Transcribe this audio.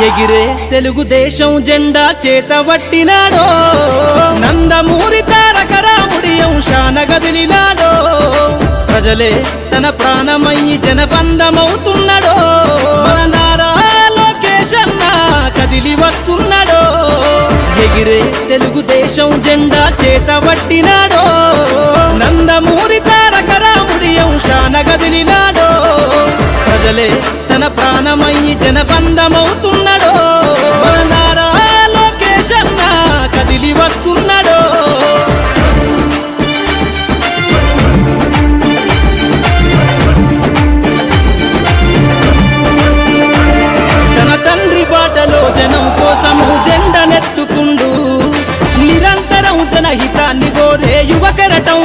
ఎగిరే తెలుగుదేశం జెండా చేతబట్టినాడో, నందమూరి తారక రాముడి అంశాన గదిలినాడో, ప్రజలే తన ప్రాణమయ్యి జనబంధమవుతున్నాడో, మన నారా లోకేష్ అన్న కదిలి వస్తున్నాడో, ఎగిరే తెలుగుదేశం జెండా చేతబట్టినాడో, నందమూరి తారక రాముడి అంశాన గదిలినాడో, ప్రజలే తన ప్రాణమయ్యి జనబంధమవుతున్నాడో, మన నారా లోకేష్ అన్న కదిలి వస్తున్నాడో. తన తండ్రి బాటలో జనం కోసము జెండనెత్తుకుండు, నిరంతరం జనహితాన్ని కోరే యువకరటం